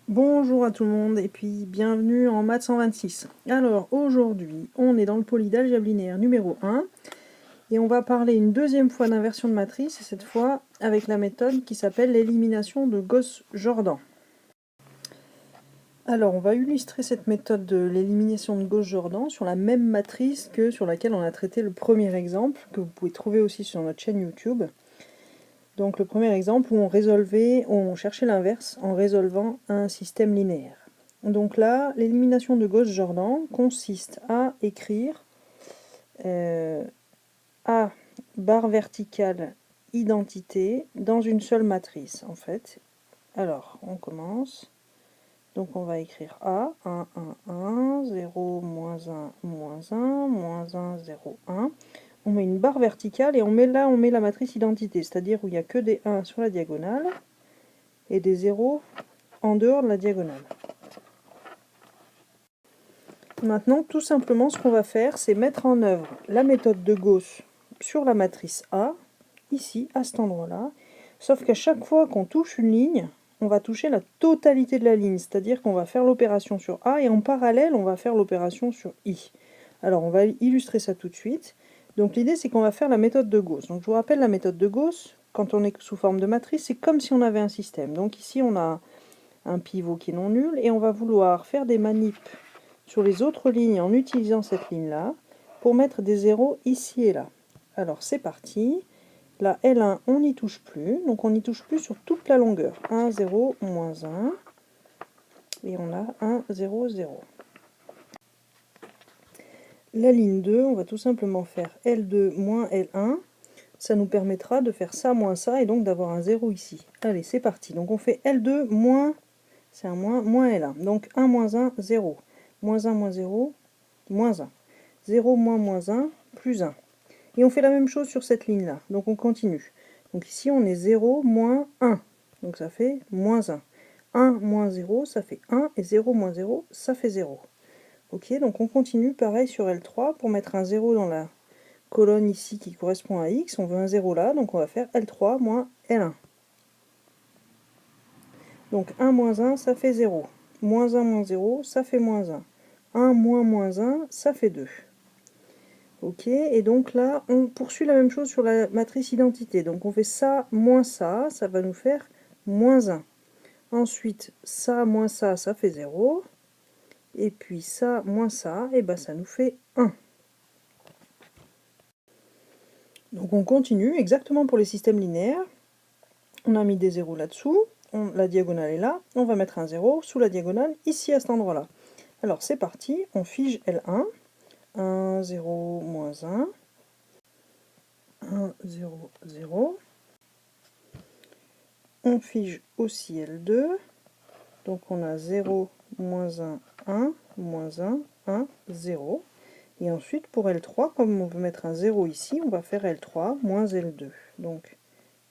Bonjour à tout le monde et puis bienvenue en maths 126. Alors aujourd'hui on est dans le poly d'algèbre linéaire numéro 1 et on va parler une deuxième fois d'inversion de matrice et cette fois avec la méthode qui s'appelle l'élimination de Gauss-Jordan. Alors on va illustrer cette méthode de l'élimination de Gauss-Jordan sur la même matrice que sur laquelle on a traité le premier exemple que vous pouvez trouver aussi sur notre chaîne YouTube. Donc le premier exemple où on cherchait l'inverse en résolvant un système linéaire. Donc là, l'élimination de Gauss-Jordan consiste à écrire A barre verticale identité dans une seule matrice en fait. Alors on commence. Donc on va écrire A, 1, 1, 1, 0, moins 1, moins 1, moins 1, 0, 1. On met une barre verticale et on met la matrice identité, c'est-à-dire où il n'y a que des 1 sur la diagonale et des 0 en dehors de la diagonale. Maintenant, tout simplement, ce qu'on va faire, c'est mettre en œuvre la méthode de Gauss sur la matrice A, ici, à cet endroit-là, sauf qu'à chaque fois qu'on touche une ligne, on va toucher la totalité de la ligne, c'est-à-dire qu'on va faire l'opération sur A et en parallèle, on va faire l'opération sur I. Alors, on va illustrer ça tout de suite. Donc, l'idée, c'est qu'on va faire la méthode de Gauss. Donc, je vous rappelle, la méthode de Gauss, quand on est sous forme de matrice, c'est comme si on avait un système. Donc, ici, on a un pivot qui est non nul et on va vouloir faire des manips sur les autres lignes en utilisant cette ligne-là pour mettre des zéros ici et là. Alors, c'est parti. La L1, on n'y touche plus, donc on n'y touche plus sur toute la longueur. 1, 0, moins 1, et on a 1, 0, 0. La ligne 2, on va tout simplement faire L2 moins L1, ça nous permettra de faire ça moins ça, et donc d'avoir un 0 ici. Allez, c'est parti. Donc on fait L2 moins, c'est un moins, moins L1. Donc 1 moins 1, 0. Moins 1 moins 0, moins 1. 0 moins moins 1, plus 1. Et on fait la même chose sur cette ligne-là. Donc on continue. Donc ici, on est 0 moins 1. Donc ça fait moins 1. 1 moins 0, ça fait 1. Et 0 moins 0, ça fait 0. Ok, donc on continue pareil sur L3 pour mettre un 0 dans la colonne ici qui correspond à X. On veut un 0 là, donc on va faire L3 moins L1. Donc 1 moins 1, ça fait 0. Moins 1 moins 0, ça fait moins 1. 1 moins moins 1, ça fait 2. Ok, et donc là, on poursuit la même chose sur la matrice identité. Donc on fait ça moins ça va nous faire moins 1. Ensuite, ça moins ça fait 0. Et puis ça moins ça, et ben ça nous fait 1. Donc on continue exactement pour les systèmes linéaires. On a mis des zéros là-dessous, la diagonale est là, on va mettre un 0 sous la diagonale, ici à cet endroit-là. Alors c'est parti, on fige L1, 1, 0, moins 1, 1, 0, 0. On fige aussi L2, donc on a 0, moins 1, 1, moins 1, 1, 0. Et ensuite pour L3, comme on veut mettre un 0 ici, on va faire L3 moins L2. Donc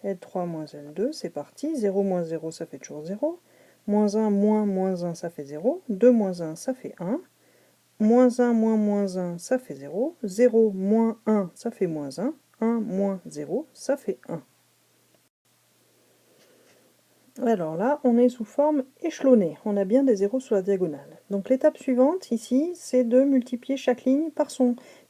L3 moins L2, c'est parti. 0 moins 0, ça fait toujours 0. Moins 1 moins 1, ça fait 0. 2 moins 1, ça fait 1. Moins 1 moins 1, ça fait 0. 0 moins 1, ça fait moins 1. 1 moins 0, ça fait 1. Alors là, on est sous forme échelonnée. On a bien des zéros sur la diagonale. Donc l'étape suivante, ici, c'est de multiplier chaque ligne par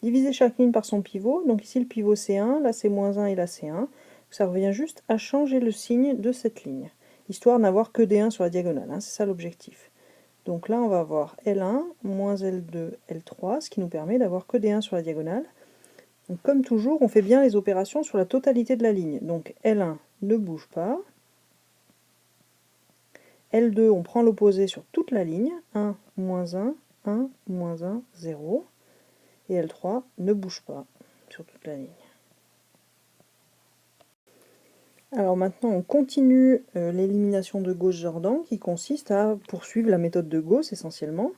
diviser chaque ligne par son pivot. Donc ici, le pivot c'est 1, là c'est moins 1 et là c'est 1. Ça revient juste à changer le signe de cette ligne, histoire d'avoir que des 1 sur la diagonale, hein, c'est ça l'objectif. Donc là, on va avoir L1, moins L2, L3, ce qui nous permet d'avoir que des 1 sur la diagonale. Donc comme toujours, on fait bien les opérations sur la totalité de la ligne. Donc L1 ne bouge pas. L2, on prend l'opposé sur toute la ligne, 1, moins 1, 1, moins 1, 0. Et L3 ne bouge pas sur toute la ligne. Alors maintenant, on continue l'élimination de Gauss-Jordan qui consiste à poursuivre la méthode de Gauss essentiellement.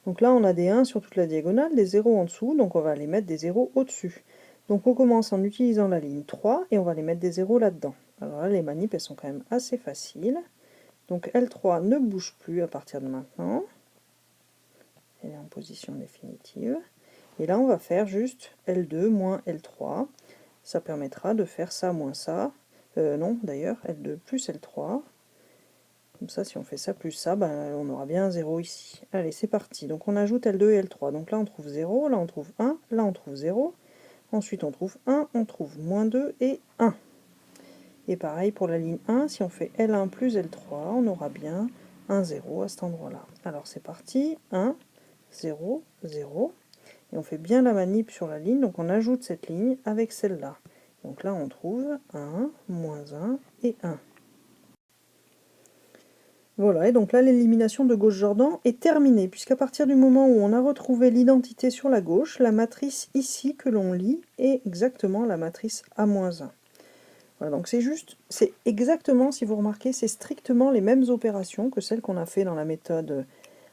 Donc là, on a des 1 sur toute la diagonale, des 0 en dessous, donc on va les mettre des 0 au-dessus. Donc on commence en utilisant la ligne 3 et on va les mettre des 0 là-dedans. Alors là, les manips, elles sont quand même assez faciles. Donc L3 ne bouge plus à partir de maintenant. Elle est en position définitive. Et là, on va faire juste L2 moins L3. Ça permettra de faire ça moins ça. Non, d'ailleurs, L2 plus L3. Comme ça, si on fait ça plus ça, ben, on aura bien un 0 ici. Allez, c'est parti. Donc on ajoute L2 et L3. Donc là, on trouve 0, là, on trouve 1, là, on trouve 0. Ensuite, on trouve 1, on trouve moins 2 et 1. Et pareil pour la ligne 1, si on fait L1 plus L3, on aura bien un 0 à cet endroit-là. Alors c'est parti, 1, 0, 0. Et on fait bien la manip sur la ligne, donc on ajoute cette ligne avec celle-là. Donc là, on trouve 1, moins 1 et 1. Voilà, et donc là, l'élimination de gauche-Jordan est terminée, puisqu'à partir du moment où on a retrouvé l'identité sur la gauche, la matrice ici que l'on lit est exactement la matrice A-1. Voilà, donc c'est exactement, si vous remarquez, c'est strictement les mêmes opérations que celles qu'on a fait dans la méthode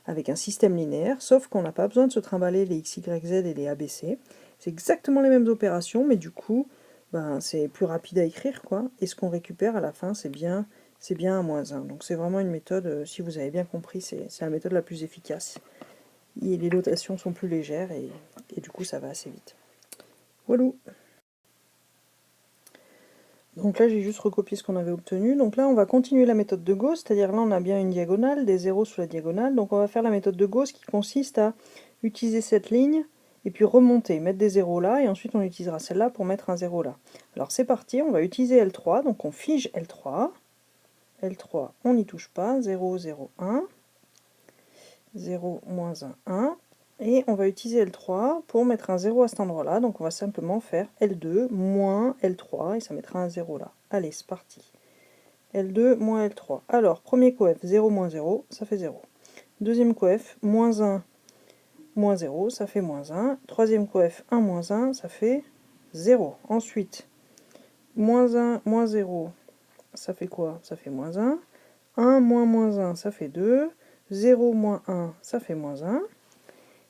avec un système linéaire, sauf qu'on n'a pas besoin de se trimballer les x, y, z et les ABC. C'est exactement les mêmes opérations, mais du coup, ben, c'est plus rapide à écrire, quoi. Et ce qu'on récupère à la fin, c'est bien A-1. Donc c'est vraiment une méthode, si vous avez bien compris, c'est la méthode la plus efficace. Et les notations sont plus légères et du coup, ça va assez vite. Voilà. Donc là, j'ai juste recopié ce qu'on avait obtenu. Donc là, on va continuer la méthode de Gauss, c'est-à-dire là, on a bien une diagonale, des zéros sous la diagonale. Donc on va faire la méthode de Gauss qui consiste à utiliser cette ligne et puis remonter, mettre des zéros là, et ensuite on utilisera celle-là pour mettre un 0 là. Alors c'est parti, on va utiliser L3, donc on fige L3. L3, on n'y touche pas, 0, 0, 1. 0, moins 1, 1. Et on va utiliser L3 pour mettre un 0 à cet endroit-là. Donc on va simplement faire L2 moins L3 et ça mettra un 0 là. Allez, c'est parti. L2 moins L3. Alors, premier coef, 0 moins 0, ça fait 0. Deuxième coef, moins 1 moins 0, ça fait moins 1. Troisième coef, 1 moins 1, ça fait 0. Ensuite, moins 1 moins 0, ça fait quoi? Ça fait moins 1. 1 moins 1, ça fait 2. 0 moins 1, ça fait moins 1.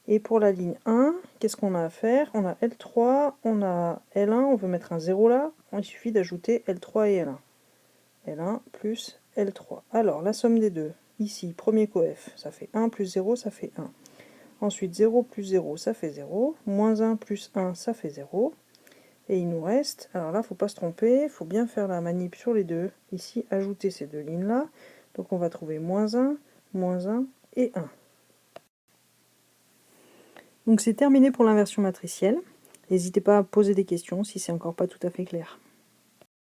Et pour la ligne 1, qu'est-ce qu'on a à faire? On a L3, on a L1, on veut mettre un 0 là, il suffit d'ajouter L3 et L1. L1 plus L3. Alors, la somme des deux, ici, premier coef, ça fait 1 plus 0, ça fait 1. Ensuite, 0 plus 0, ça fait 0. Moins 1 plus 1, ça fait 0. Et il nous reste, alors là, il ne faut pas se tromper, il faut bien faire la manip sur les deux. Ici, ajouter ces deux lignes-là. Donc on va trouver moins 1 et 1. Donc c'est terminé pour l'inversion matricielle. N'hésitez pas à poser des questions si c'est encore pas tout à fait clair.